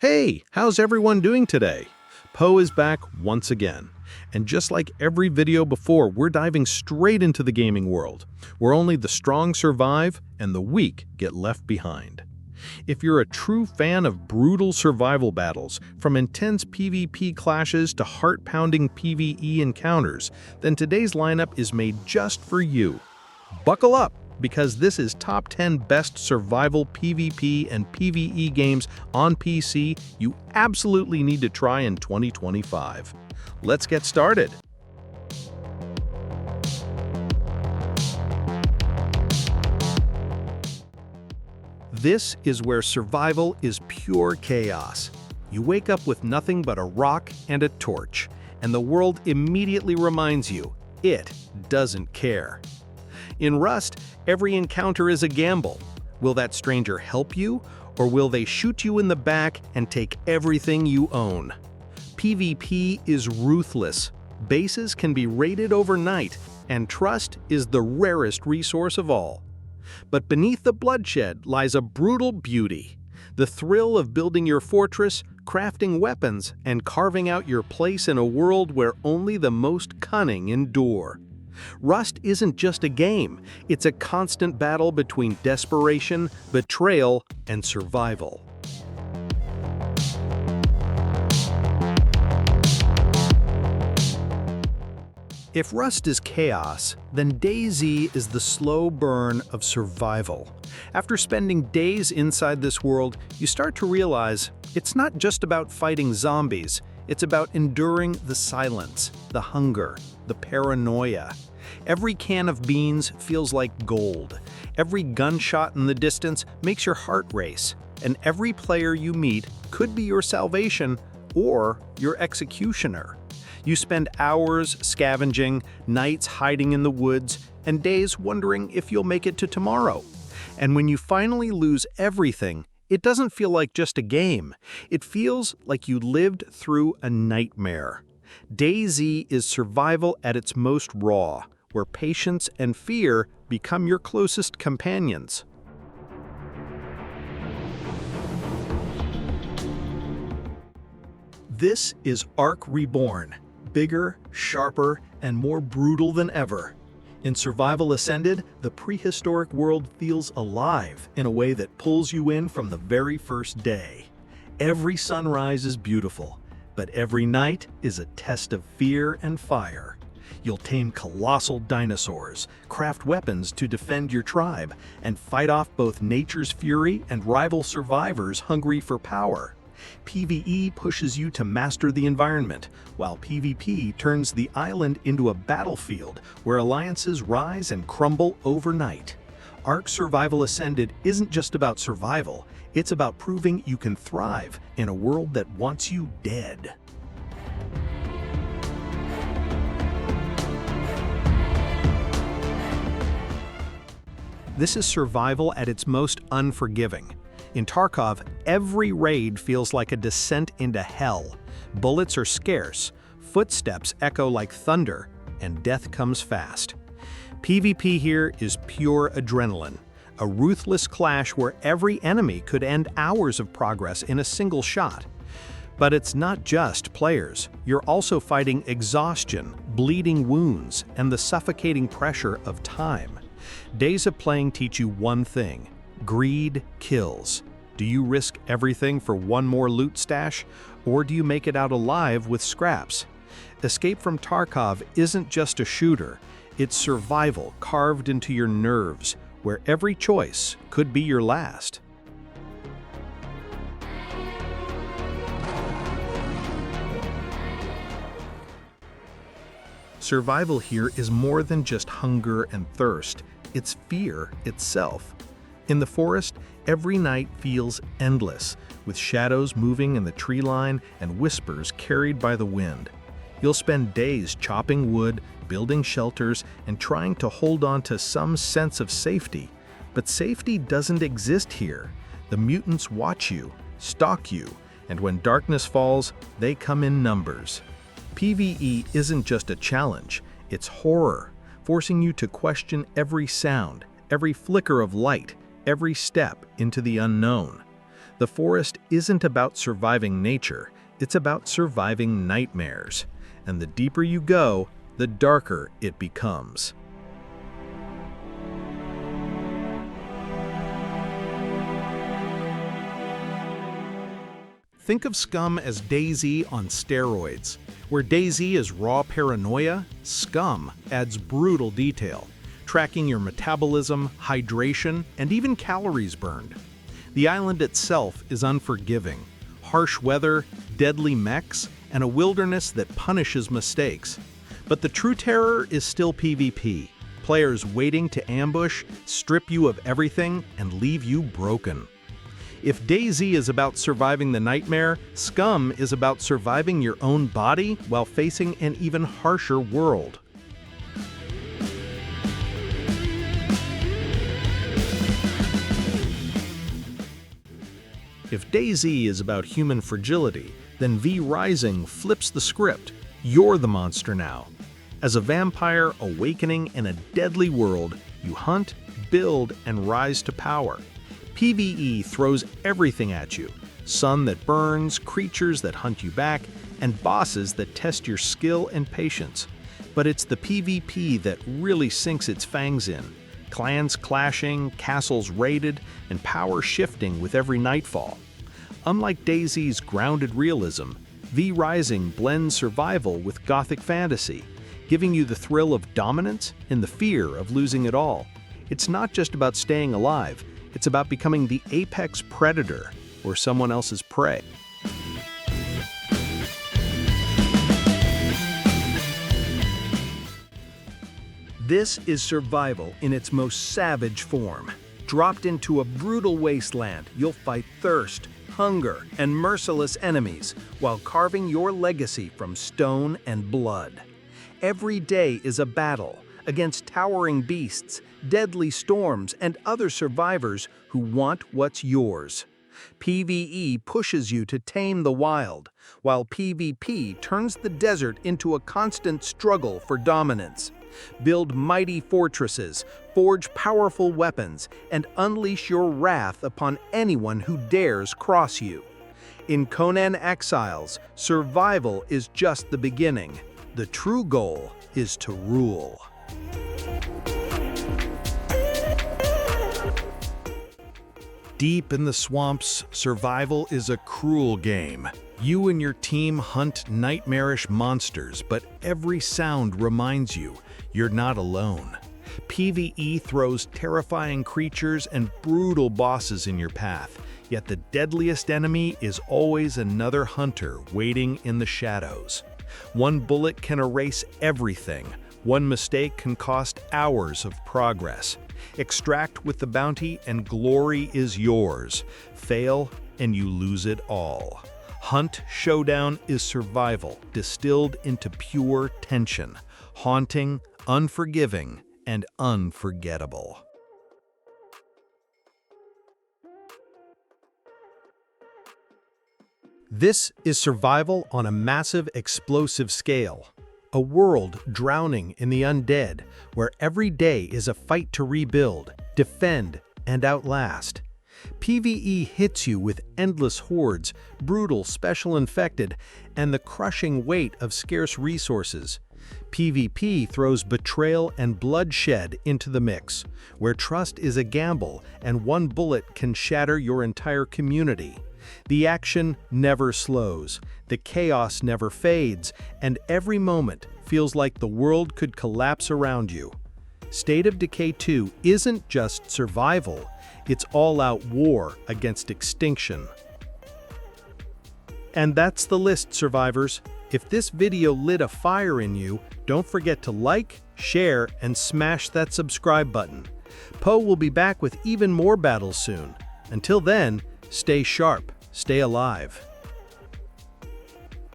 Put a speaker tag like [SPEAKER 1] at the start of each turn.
[SPEAKER 1] Hey, how's everyone doing today? Poe is back once again. And just like every video before, we're diving straight into the gaming world, where only the strong survive and the weak get left behind. If you're a true fan of brutal survival battles, from intense PvP clashes to heart-pounding PvE encounters, then today's lineup is made just for you. Buckle up, because this is top 10 best survival PvP and PvE games on PC you absolutely need to try in 2025. Let's get started. This is where survival is pure chaos. You wake up with nothing but a rock and a torch, and the world immediately reminds you, it doesn't care. In Rust, every encounter is a gamble. Will that stranger help you, or will they shoot you in the back and take everything you own? PvP is ruthless. Bases can be raided overnight, and trust is the rarest resource of all. But beneath the bloodshed lies a brutal beauty. The thrill of building your fortress, crafting weapons, and carving out your place in a world where only the most cunning endure. Rust isn't just a game, it's a constant battle between desperation, betrayal, and survival. If Rust is chaos, then DayZ is the slow burn of survival. After spending days inside this world, you start to realize it's not just about fighting zombies, it's about enduring the silence, the hunger, the paranoia. Every can of beans feels like gold. Every gunshot in the distance makes your heart race. And every player you meet could be your salvation or your executioner. You spend hours scavenging, nights hiding in the woods, and days wondering if you'll make it to tomorrow. And when you finally lose everything, it doesn't feel like just a game. It feels like you lived through a nightmare. DayZ is survival at its most raw, where patience and fear become your closest companions. This is Ark Reborn, bigger, sharper, and more brutal than ever. In Survival Ascended, the prehistoric world feels alive in a way that pulls you in from the very first day. Every sunrise is beautiful, but every night is a test of fear and fire. You'll tame colossal dinosaurs, craft weapons to defend your tribe, and fight off both nature's fury and rival survivors hungry for power. PvE pushes you to master the environment, while PvP turns the island into a battlefield where alliances rise and crumble overnight. Ark Survival Ascended isn't just about survival, it's about proving you can thrive in a world that wants you dead. This is survival at its most unforgiving. In Tarkov, every raid feels like a descent into hell. Bullets are scarce, footsteps echo like thunder, and death comes fast. PvP here is pure adrenaline, a ruthless clash where every enemy could end hours of progress in a single shot. But it's not just players. You're also fighting exhaustion, bleeding wounds, and the suffocating pressure of time. Days of playing teach you one thing: greed kills. Do you risk everything for one more loot stash, or do you make it out alive with scraps? Escape from Tarkov isn't just a shooter, it's survival carved into your nerves, where every choice could be your last. Survival here is more than just hunger and thirst, it's fear itself. In the forest, every night feels endless, with shadows moving in the tree line and whispers carried by the wind. You'll spend days chopping wood, building shelters, and trying to hold on to some sense of safety. But safety doesn't exist here. The mutants watch you, stalk you, and when darkness falls, they come in numbers. PvE isn't just a challenge, it's horror, forcing you to question every sound, every flicker of light, every step into the unknown. The forest isn't about surviving nature, it's about surviving nightmares. And the deeper you go, the darker it becomes. Think of SCUM as DayZ on steroids. Where DayZ is raw paranoia, SCUM adds brutal detail, tracking your metabolism, hydration, and even calories burned. The island itself is unforgiving. Harsh weather, deadly mechs, and a wilderness that punishes mistakes. But the true terror is still PvP. Players waiting to ambush, strip you of everything, and leave you broken. If DayZ is about surviving the nightmare, SCUM is about surviving your own body while facing an even harsher world. If DayZ is about human fragility, then V Rising flips the script. You're the monster now. As a vampire awakening in a deadly world, you hunt, build, and rise to power. PvE throws everything at you. Sun that burns, creatures that hunt you back, and bosses that test your skill and patience. But it's the PvP that really sinks its fangs in. Clans clashing, castles raided, and power shifting with every nightfall. Unlike DayZ's grounded realism, V Rising blends survival with gothic fantasy, giving you the thrill of dominance and the fear of losing it all. It's not just about staying alive, it's about becoming the apex predator or someone else's prey. This is survival in its most savage form. Dropped into a brutal wasteland, you'll fight thirst, hunger, and merciless enemies while carving your legacy from stone and blood. Every day is a battle against towering beasts, deadly storms, and other survivors who want what's yours. PvE pushes you to tame the wild, while PvP turns the desert into a constant struggle for dominance. Build mighty fortresses, forge powerful weapons, and unleash your wrath upon anyone who dares cross you. In Conan Exiles, survival is just the beginning. The true goal is to rule. Deep in the swamps, survival is a cruel game. You and your team hunt nightmarish monsters, but every sound reminds you you're not alone. PvE throws terrifying creatures and brutal bosses in your path, yet the deadliest enemy is always another hunter waiting in the shadows. One bullet can erase everything. One mistake can cost hours of progress. Extract with the bounty and glory is yours. Fail and you lose it all. Hunt Showdown is survival distilled into pure tension, haunting, unforgiving, and unforgettable. This is survival on a massive, explosive scale. A world drowning in the undead, where every day is a fight to rebuild, defend, and outlast. PvE hits you with endless hordes, brutal special infected, and the crushing weight of scarce resources. PvP throws betrayal and bloodshed into the mix, where trust is a gamble and one bullet can shatter your entire community. The action never slows, the chaos never fades, and every moment feels like the world could collapse around you. State of Decay 2 isn't just survival, it's all-out war against extinction. And that's the list, survivors. If this video lit a fire in you, don't forget to like, share, and smash that subscribe button. Poe will be back with even more battles soon. Until then, stay sharp, stay alive.